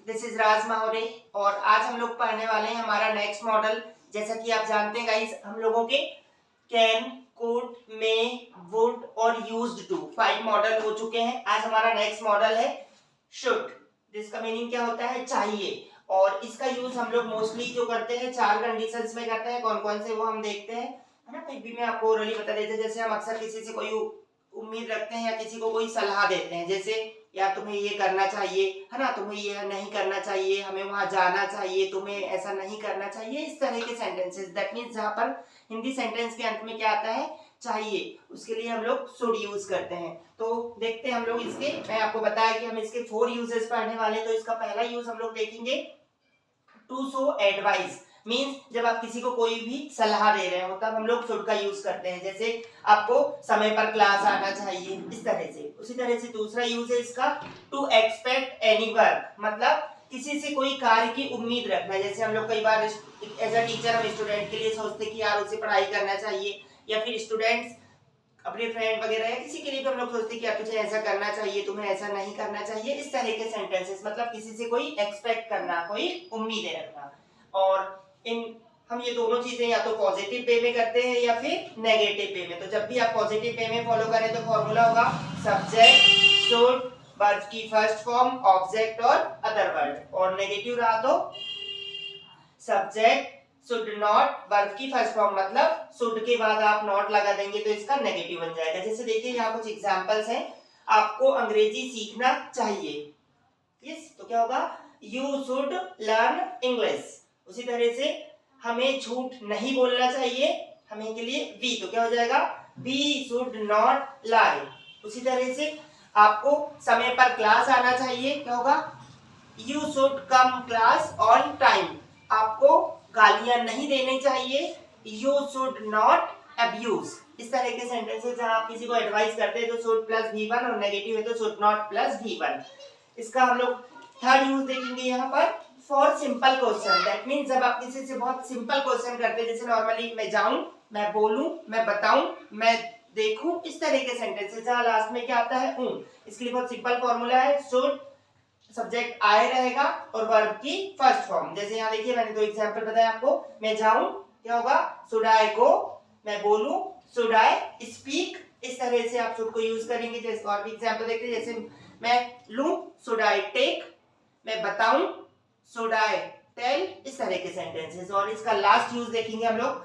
This is राज माहौरे और आज हम लोग पढ़ने वाले हैं हमारा नेक्स्ट मॉडल। जैसा कि आप जानते हैं गाइस, हम लोगों के कैन, कुड, मे, वुड और यूज्ड टू 5 मॉडल हो चुके हैं। आज हमारा नेक्स्ट मॉडल है शुड, जिसका मीनिंग क्या होता है चाहिए। और इसका यूज हम लोग मोस्टली जो करते हैं 4 कंडीशंस में करते हैं। कौन कौन से वो हम देखते हैं, है ना। फिर भी मैं आपको ओरली बता देते हैं। जैसे हम अक्सर किसी से कोई उम्मीद रखते हैं या किसी को कोई सलाह देते हैं, जैसे यार तुम्हें ये करना चाहिए, है ना, तुम्हें ये नहीं करना चाहिए, हमें वहां जाना चाहिए, तुम्हें ऐसा नहीं करना चाहिए। इस तरह के सेंटेंसेस, दैट मींस जहां पर हिंदी सेंटेंस के अंत में क्या आता है चाहिए, उसके लिए हम लोग शुड यूज करते हैं। तो देखते हैं हम लोग इसके, मैं आपको बताया कि हम इसके 4 यूजेस पढ़ने वाले हैं। तो इसका पहला यूज हम लोग देखेंगे टू शो एडवाइस, मीन्स जब आप किसी को कोई भी सलाह दे रहे हो तब हम लोग शुड का यूज करते हैं। जैसे आपको समय पर क्लास आना चाहिए, इस तरह से। उसी तरह से दूसरा यूज है इसका टू एक्सपेक्ट एनी वर्क, मतलब किसी से कोई कार्य की उम्मीद रखना। जैसे हम लोग कई बार एज अ टीचर हम स्टूडेंट के लिए सोचते कि यार उसे पढ़ाई करना चाहिए, या फिर स्टूडेंट्स अपने फ्रेंड वगैरह या किसी के लिए भी हम लोग सोचते हैं कि यार तुझे ऐसा करना चाहिए, तुम्हें ऐसा नहीं करना चाहिए। इस तरह के सेंटेंसेस, मतलब किसी से कोई एक्सपेक्ट करना, कोई उम्मीदें रखना। और इन हम ये दोनों चीजें या तो पॉजिटिव वे में करते हैं या फिर नेगेटिव वे में। तो जब भी आप पॉजिटिव वे में फॉलो करें तो फॉर्मूला होगा सब्जेक्ट शुड, वर्ब की फर्स्ट फॉर्म, ऑब्जेक्ट और अदर वर्ड। और नेगेटिव रहा तो सब्जेक्ट शुड नॉट, वर्ब की फर्स्ट फॉर्म, मतलब शुड के बाद आप नॉट लगा देंगे तो इसका नेगेटिव बन जाएगा। जैसे देखिए यहाँ कुछ एग्जांपल्स हैं। आपको अंग्रेजी सीखना चाहिए, यस, तो क्या होगा यू शुड लर्न इंग्लिश। उसी तरह से हमें झूठ नहीं बोलना चाहिए, हमें के लिए वी, तो क्या हो जाएगा वी शुड नॉट लाई। उसी तरह से आपको समय पर क्लास आना चाहिए, क्या होगा you should come class on time. आपको गालियां नहीं देनी चाहिए, यू शुड नॉट अब्यूज। इस तरह के सेंटेंसेस जहां आप किसी को एडवाइस करते हैं तो शुड प्लस V1 और नेगेटिव है तो शुड नॉट प्लस V1। इसका हम लोग थर्ड यूज देखेंगे यहाँ पर for simple question. That means जब आप किसी से बहुत सिंपल क्वेश्चन करते हैं, जैसे नॉर्मली मैं जाऊं, मैं बोलूं, मैं बताऊं, मैं देखूं, इस तरह के सेंटेंसेस जहां लास्ट में क्या आता है इसके लिए बहुत सिंपल फॉर्मूला है शुड, सब्जेक्ट आई रहेगा और वर्ब की फर्स्ट फॉर्म। जैसे यहाँ देखिए मैंने 2 एग्जांपल बताया आपको। मैं जाऊं क्या होगा शुड आई गो, मैं बोलूं शुड आई स्पीक। इस तरह से आप शुड को यूज करेंगे। जैसे और भी एग्जांपल देखते हैं, जैसे मैं लूं शुड आई टेक, मैं बताऊं शुड आई टेल, इस तरह के सेंटेंसेस। और इसका लास्ट यूज देखेंगे हम लोग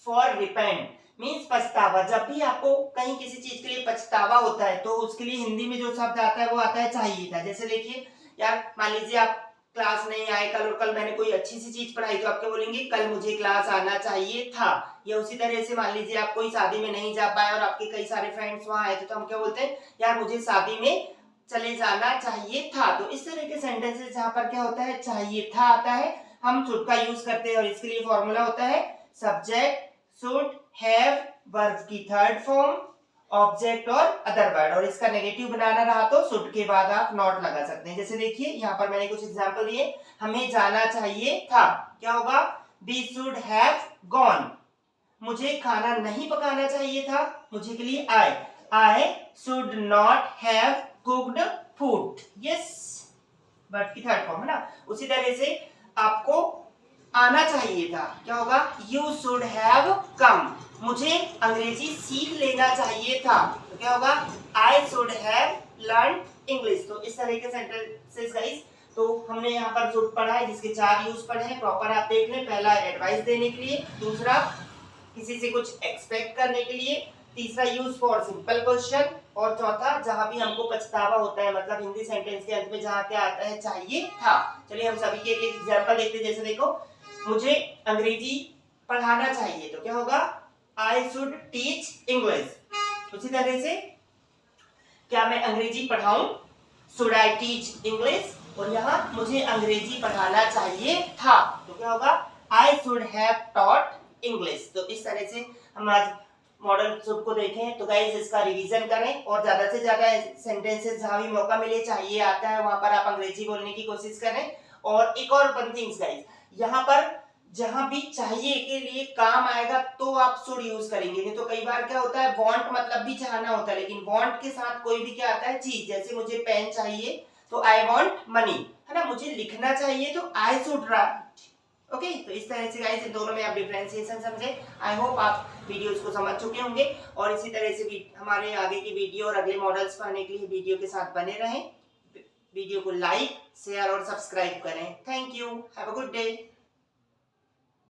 फॉर रिपेंट, मीन्स पछतावा। जब भी आपको कहीं किसी चीज के लिए पछतावा होता है तो उसके लिए हिंदी में जो शब्द आता है वो आता है चाहिए था। जैसे देखिए यार मान लीजिए आप क्लास नहीं आए कल, और कल मैंने कोई अच्छी सी चीज पढ़ाई तो आप क्या बोलेंगे कल मुझे क्लास आना चाहिए था। या उसी तरह से मान लीजिए आप कोई शादी में नहीं जा पाए और आपके कई सारे फ्रेंड्स वहां आए थे तो हम क्या बोलते हैं यार मुझे शादी में चले जाना चाहिए था। तो इस तरह के सेंटेंसेस जहां पर क्या होता है चाहिए था आता है, हम शुड का यूज करते हैं। और इसके लिए फॉर्मूला होता है सब्जेक्ट शुड हैव, वर्ब की थर्ड फॉर्म, ऑब्जेक्ट और अदर वर्ड। और इसका नेगेटिव बनाना रहा तो शुड के बाद आप नॉट लगा सकते हैं। जैसे देखिए यहाँ पर मैंने कुछ एग्जांपल दिए। हमें जाना चाहिए था, क्या होगा वी शुड हैव गॉन। मुझे खाना नहीं पकाना चाहिए था, मुझे के लिए I should not have cooked food, yes, verb की थर्ड फॉर्म है ना। उसी तरह से आपको आना चाहिए था, क्या होगा यू शुड हैव कम। मुझे अंग्रेजी सीख लेना चाहिए था, तो क्या होगा I should have learn English. तो इस तरह के सेंटेंसेस गाइस, तो हमने यहाँ पर शुड पढ़ा है जिसके 4 यूज पढ़े हैं। प्रॉपर आप देख लें। पहला एडवाइस देने के लिए, दूसरा किसी से कुछ एक्सपेक्ट करने के लिए, तीसरा यूज फॉर सिंपल क्वेश्चन, और चौथा जहां भी हमको पछतावा होता है, मतलब हिंदी सेंटेंस के अंत में जहां क्या आता है चाहिए था। चलिए हम सभी के एक एग्जांपल देखते हैं। जैसे देखो मुझे अंग्रेजी पढ़ाना चाहिए, तो क्या होगा आई शुड टीच इंग्लिश। उसी तरह से क्या मैं अंग्रेजी पढ़ाऊं शुड आई टीच इंग्लिश। और यहाँ मुझे अंग्रेजी पढ़ाना चाहिए था, तो क्या होगा I should have taught English. तो इस तरह से हम आज मॉडल शुड को देखें। तो गाइस इसका रिवीजन करें और ज्यादा से ज्यादा सेंटेंसेस जहां भी मौका मिले चाहिए आता है वहां पर आप अंग्रेजी बोलने की कोशिश करें। और एक और वन थिंग्स गाइस, यहाँ पर जहां भी चाहिए के लिए काम आएगा तो आप शुड यूज करेंगे। नहीं तो कई बार क्या होता है वांट मतलब भी चाहना होता है, लेकिन वांट के साथ कोई भी क्या आता है चीज। जैसे मुझे पेन चाहिए तो आई वांट मनी, है ना, मुझे लिखना चाहिए तो आई शुड राइट। ओके, तो इस तरह से गाइस इन दोनों में आप डिफरेंशिएशन समझे। आई होप आप वीडियोस को समझ चुके होंगे और इसी तरह से भी हमारे आगे की वीडियो और अगले मॉडल्स पढ़ने के लिए वीडियो के साथ बने रहें। वीडियो को लाइक, शेयर और सब्सक्राइब करें। Thank you, have a good day.